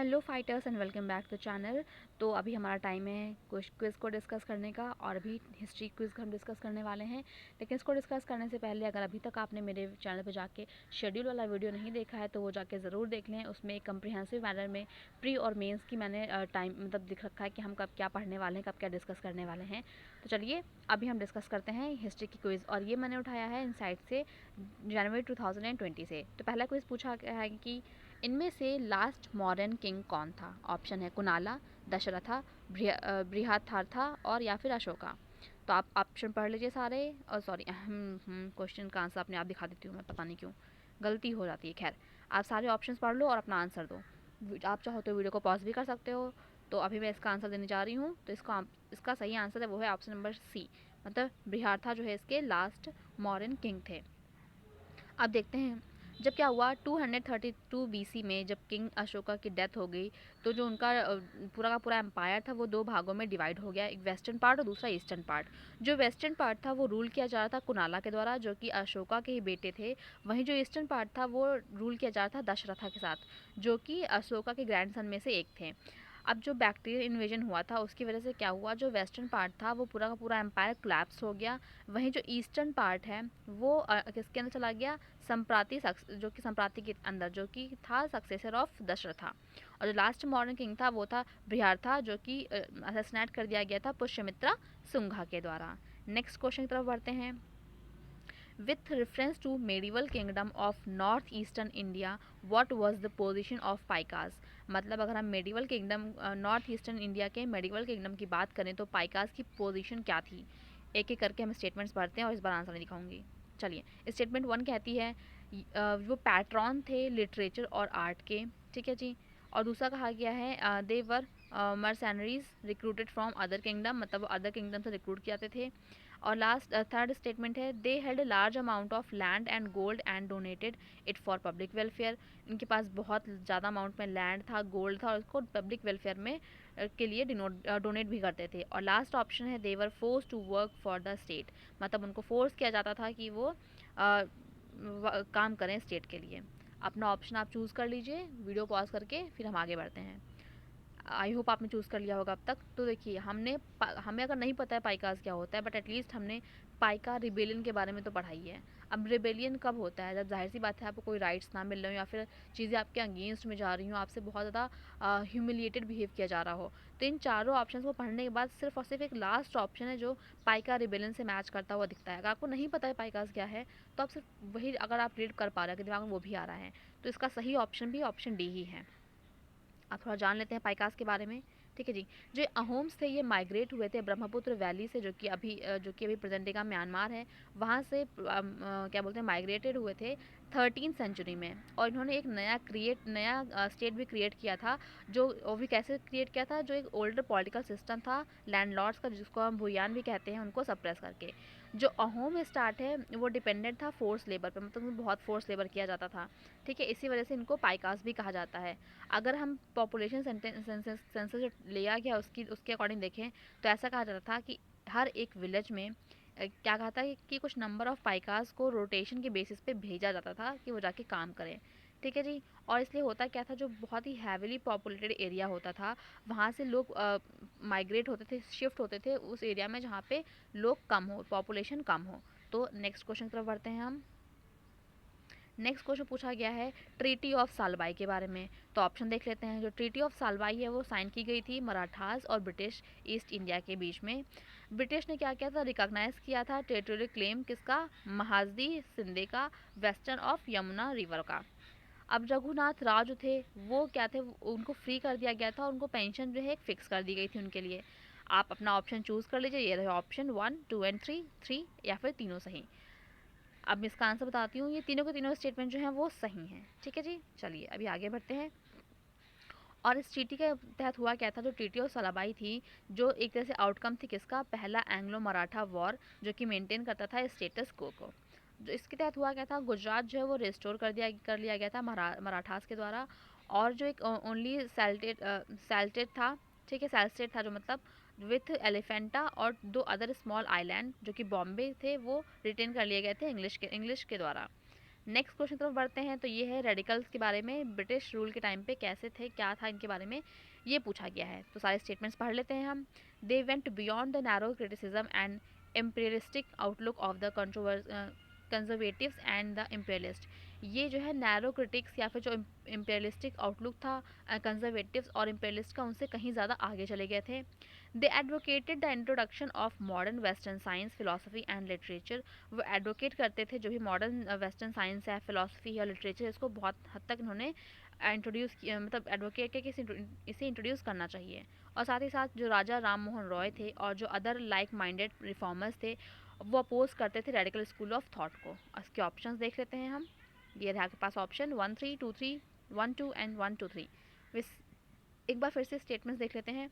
Hello fighters and welcome back to channel. तो अभी हमारा टाइम है क्विज़ को डिस्कस करने का और अभी हिस्ट्री क्विज़ हम डिस्कस करने वाले हैं। लेकिन इसको डिस्कस करने से पहले अगर अभी तक आपने मेरे चैनल पर जाके शेड्यूल वाला वीडियो नहीं देखा है तो वो जाके ज़रूर देख लें। उसमें एक कम्प्रिहेंसिव मैनर में प्री और मेंस की मैंने टाइम मतलब दिख रखा है कि हम कब क्या पढ़ने वाले हैं, कब क्या डिस्कस करने वाले हैं। तो चलिए अभी हम डिस्कस करते हैं हिस्ट्री की क्विज़, और ये मैंने उठाया है इनसाइट से जनवरी 2020 से। तो पहला क्विज़ पूछा गया है कि इनमें से लास्ट मॉडर्न किंग कौन था। ऑप्शन है कुनाला, दशरथा, बृहत्थार्था और या फिर अशोका। तो आप ऑप्शन पढ़ लीजिए सारे। और सॉरी, क्वेश्चन का आंसर अपने आप दिखा देती हूँ मैं, पता नहीं क्यों गलती हो जाती है। खैर, आप सारे ऑप्शंस पढ़ लो और अपना आंसर दो। आप चाहो तो वीडियो को पॉज भी कर सकते हो। तो अभी मैं इसका आंसर देने जा रही हूँ। तो इसका सही आंसर है वो है ऑप्शन नंबर सी, मतलब बृहत्था जो है इसके लास्ट मॉडर्न किंग थे। अब देखते हैं जब क्या हुआ 232 बीसी में, जब किंग अशोका की डेथ हो गई तो जो उनका पूरा का पूरा एम्पायर था वो दो भागों में डिवाइड हो गया, एक वेस्टर्न पार्ट और दूसरा ईस्टर्न पार्ट। जो वेस्टर्न पार्ट था वो रूल किया जा रहा था कुनाला के द्वारा, जो कि अशोका के ही बेटे थे। वहीं जो ईस्टर्न पार्ट था वो रूल किया जा रहा था दशरथा के साथ, जो कि अशोका के ग्रैंडसन में से एक थे। अब जो बैक्टीरियल इन्वेजन हुआ था उसकी वजह से क्या हुआ, जो वेस्टर्न पार्ट था वो पूरा का पूरा एम्पायर कोलैप्स हो गया। वहीं जो ईस्टर्न पार्ट है वो किसके अंदर चला गया, जो कि संप्राति के अंदर, जो कि था सक्सेसर ऑफ दशरथा। और जो लास्ट मॉडर्न किंग था वो था बृहत्था, जो कि असैसिनेट कर दिया गया था पुष्यमित्रा शुंगा के द्वारा। नेक्स्ट क्वेश्चन की तरफ बढ़ते हैं। With reference to medieval kingdom of northeastern India, what was the position of पाइकास। मतलब अगर हम medieval kingdom north eastern India के मेडिवल किंगडम की बात करें तो पाइकास की पोजीशन क्या थी। एक एक करके हम स्टेटमेंट्स पढ़ते हैं और इस बार आंसर नहीं दिखाऊंगी। चलिए, स्टेटमेंट 1 कहती है वो पैट्रॉन थे लिटरेचर और आर्ट के, ठीक है जी। और दूसरा कहा गया है they were mercenaries recruited from other kingdom, मतलब अदर किंगडम से रिक्रूट किए जाते थे। और लास्ट थर्ड स्टेटमेंट है they had a large amount of land and gold and donated it for public welfare. इनके पास बहुत ज़्यादा अमाउंट में लैंड था, गोल्ड था, और उसको पब्लिक वेलफेयर में के लिए डोनेट भी करते थे। और लास्ट ऑप्शन है they were force to work for the state, मतलब उनको फोर्स किया जाता था कि वो काम करें स्टेट के लिए। अपना ऑप्शन आप चूज़ कर लीजिए, वीडियो पॉज करके फिर हम आगे बढ़ते हैं। आई होप आपने चूज़ कर लिया होगा अब तक। तो देखिए हमें अगर नहीं पता है पाइकास क्या होता है, बट एटलीस्ट हमने पाइका रिबेलियन के बारे में तो पढ़ाई है। अब रिबेलियन कब होता है, जब जाहिर सी बात है आपको कोई राइट्स ना मिल रहे हो या फिर चीज़ें आपके अगेंस्ट में जा रही हो, आपसे बहुत ज़्यादा ह्यूमिलिएटेड बिहेव किया जा रहा हो। तो इन चारों ऑप्शन को पढ़ने के बाद सिर्फ और सिर्फ एक लास्ट ऑप्शन है जो पाइका रिबेलियन से मैच करता हुआ दिखता है। अगर आपको नहीं पता है पाइकास क्या है तो आप सिर्फ वही अगर आप रीड कर पा रहे हो कि दिमाग में वो भी आ रहा है, तो इसका सही ऑप्शन भी ऑप्शन डी ही है। आप थोड़ा जान लेते हैं पाइकास के बारे में, ठीक है जी। जो अहोम्स थे ये माइग्रेट हुए थे ब्रह्मपुत्र वैली से, जो कि अभी प्रेजेंट डे का म्यांमार है, वहाँ से क्या बोलते हैं माइग्रेटेड हुए थे 13th सेंचुरी में। और इन्होंने एक नया स्टेट भी क्रिएट किया था। जो वो भी कैसे क्रिएट किया था, जो एक ओल्डर पॉलिटिकल सिस्टम था लैंडलॉर्ड्स का, जिसको हम भूयान भी कहते हैं, उनको सप्रेस करके। जो अहोम स्टार्ट है वो डिपेंडेंट था फोर्स लेबर पर, मतलब उनमें बहुत फोर्स लेबर किया जाता था, ठीक है। इसी वजह से इनको पाइकास भी कहा जाता है। अगर हम पॉपुलेशन सेंसस जो लिया गया उसके अकॉर्डिंग देखें तो ऐसा कहा जाता था कि हर एक विलेज में क्या कहा था कि कुछ नंबर ऑफ पाइकास को रोटेशन के बेसिस पे भेजा जाता था कि वो जाके काम करें, ठीक है जी। और इसलिए होता क्या था, जो बहुत ही हैविली पॉपुलेटेड एरिया होता था वहाँ से लोग माइग्रेट होते थे, शिफ्ट होते थे उस एरिया में जहाँ पे लोग कम हो, पॉपुलेशन कम हो। तो नेक्स्ट क्वेश्चन की तरफ बढ़ते हैं हम। नेक्स्ट क्वेश्चन पूछा गया है ट्रीटी ऑफ सालबाई के बारे में। तो ऑप्शन देख लेते हैं। जो ट्रीटी ऑफ सालबाई है वो साइन की गई थी मराठास और ब्रिटिश ईस्ट इंडिया के बीच में। ब्रिटिश ने क्या किया था, रिकॉग्नाइज किया था टेरिटोरियल क्लेम किसका, महाजदी सिंधे का, वेस्टर्न ऑफ यमुना रिवर का। अब रघुनाथ राव जो थे वो क्या थे, उनको फ्री कर दिया गया था, उनको पेंशन जो है फिक्स कर दी गई थी उनके लिए। आप अपना ऑप्शन चूज़ कर लीजिए, ये रहे ऑप्शन 1, 2 एंड 3 या फिर तीनों सही। अब मैं इसका आंसर बताती हूँ, ये तीनों के तीनों स्टेटमेंट जो हैं वो सही हैं, ठीक है जी। चलिए अभी आगे बढ़ते हैं। और इस ट्रीटी के तहत हुआ क्या था, जो ट्रीटी ऑफ सलाबाई थी, जो एक तरह से आउटकम थी किसका, पहला एंग्लो मराठा वॉर, जो कि मेंटेन करता था स्टेटस को। जो इसके तहत हुआ क्या था, गुजरात जो है वो रिस्टोर कर लिया गया था मराठास के द्वारा। और जो एक ओनली सैल्टेड था, ठीक है, सैल्टेड था जो मतलब विथ एलिफेंटा और दो अदर स्मॉल आइलैंड जो कि बॉम्बे थे वो रिटेन कर लिए गए थे इंग्लिश के द्वारा। नेक्स्ट क्वेश्चन तरफ बढ़ते हैं, तो ये है रेडिकल्स के बारे में, ब्रिटिश रूल के टाइम पे कैसे थे, क्या था इनके बारे में, ये पूछा गया है। तो सारे स्टेटमेंट्स पढ़ लेते हैं हम। They went beyond the narrow criticism and imperialistic outlook of the conservatives and the imperialist. ये जो है नैरो क्रिटिक्स या फिर जो इम्पीरियलिस्टिक आउटलुक था कंजर्वेटिव्स और इम्पीरियलिस्ट का, उनसे कहीं ज़्यादा आगे चले गए थे। They advocated the introduction of modern western science philosophy and literature. वो एडवोकेट करते थे जो भी मॉडर्न वेस्टर्न साइंस है, फिलोसफी या लिटरेचर, इसको बहुत हद तक इन्होंने इंट्रोड्यूस किया, मतलब एडवोकेट किया कि इसे इंट्रोड्यूस करना चाहिए। और साथ ही साथ जो राजा राम मोहन रॉय थे और जो अदर लाइक माइंडेड रिफॉर्मर्स थे, वो अपोज करते थे रेडिकल स्कूल ऑफ थॉट को। इसके ऑप्शंस देख लेते हैं हम। ये रहा आपके पास ऑप्शन 1 3 2 3 1 2 एंड 1 2 3। एक बार फिर से स्टेटमेंट्स देख लेते हैं।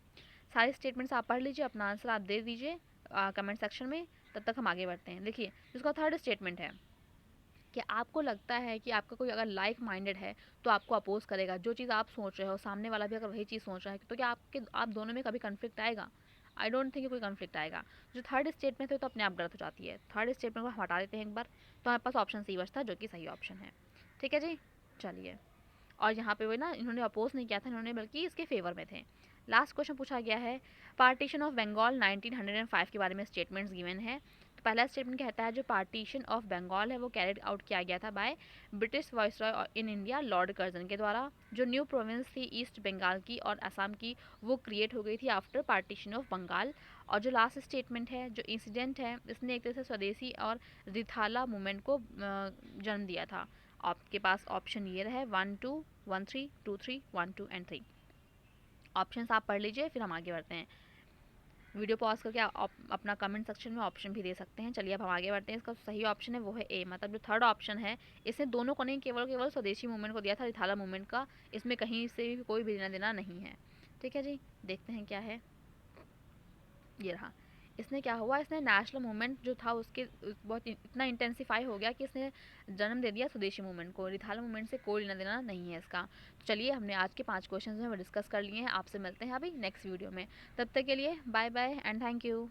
सारे स्टेटमेंट्स आप पढ़ लीजिए, अपना आंसर आप दे दीजिए कमेंट सेक्शन में, तब तक हम आगे बढ़ते हैं। देखिए, जिसका थर्ड स्टेटमेंट है कि आपको लगता है कि आपका कोई अगर लाइक माइंडेड है तो आपको अपोज करेगा, जो चीज़ आप सोच रहे हो सामने वाला भी अगर वही चीज़ सोच रहा है, तो क्या आप दोनों में कभी कन्फ्लिक्ट आएगा? आई डोंट थिंक कोई कन्फ्लिक्ट आएगा। जो थर्ड स्टेटमेंट है तो अपने आप गलत हो जाती है। थर्ड स्टेटमेंट को हम हटा देते हैं एक बार, तो हमारे पास ऑप्शन सी बचता है, जो कि सही ऑप्शन है। ठीक है जी, चलिए। और यहाँ पे वो ना, इन्होंने अपोज नहीं किया था, इन्होंने बल्कि इसके फेवर में थे। लास्ट क्वेश्चन पूछा गया है, पार्टीशन ऑफ बंगाल 1905 के बारे में स्टेटमेंट्स गिवन है। तो पहला स्टेटमेंट कहता है जो पार्टीशन ऑफ बंगाल है वो कैरिड आउट किया गया था by British viceroy in India Lord Curzon के द्वारा। जो न्यू प्रोविंस थी ईस्ट बंगाल की और असम की, वो क्रिएट हो गई थी आफ्टर पार्टीशन ऑफ बंगाल। और जो लास्ट स्टेटमेंट है, जो इंसिडेंट है, इसने एक तरह से स्वदेशी और रिथाला मूवमेंट को जन्म दिया था। आपके पास ऑप्शन ये रहे 1 2 1 3 2 3 1 2 एंड 3। ऑप्शंस आप पढ़ लीजिए, फिर हम आगे बढ़ते हैं। वीडियो पॉज करके आप अपना कमेंट सेक्शन में ऑप्शन भी दे सकते हैं। चलिए अब हम आगे बढ़ते हैं। इसका सही ऑप्शन है वो है ए, मतलब जो थर्ड ऑप्शन है, इसने दोनों को नहीं, केवल केवल स्वदेशी मूवमेंट को दिया था, रिथाला मूवमेंट का इसमें कहीं से भी कोई भी लेना देना नहीं है। ठीक है जी, देखते हैं क्या है। ये रहा, इसने क्या हुआ, इसने नेशनल मूवमेंट जो था उसके बहुत इतना इंटेंसिफाई हो गया कि इसने जन्म दे दिया स्वदेशी मूवमेंट को। रिथाला मूवमेंट से कोई लेना देना नहीं है इसका। तो चलिए, हमने आज के 5 क्वेश्चन में डिस्कस कर लिए हैं। आपसे मिलते हैं अभी नेक्स्ट वीडियो में। तब तक के लिए bye bye and thank you.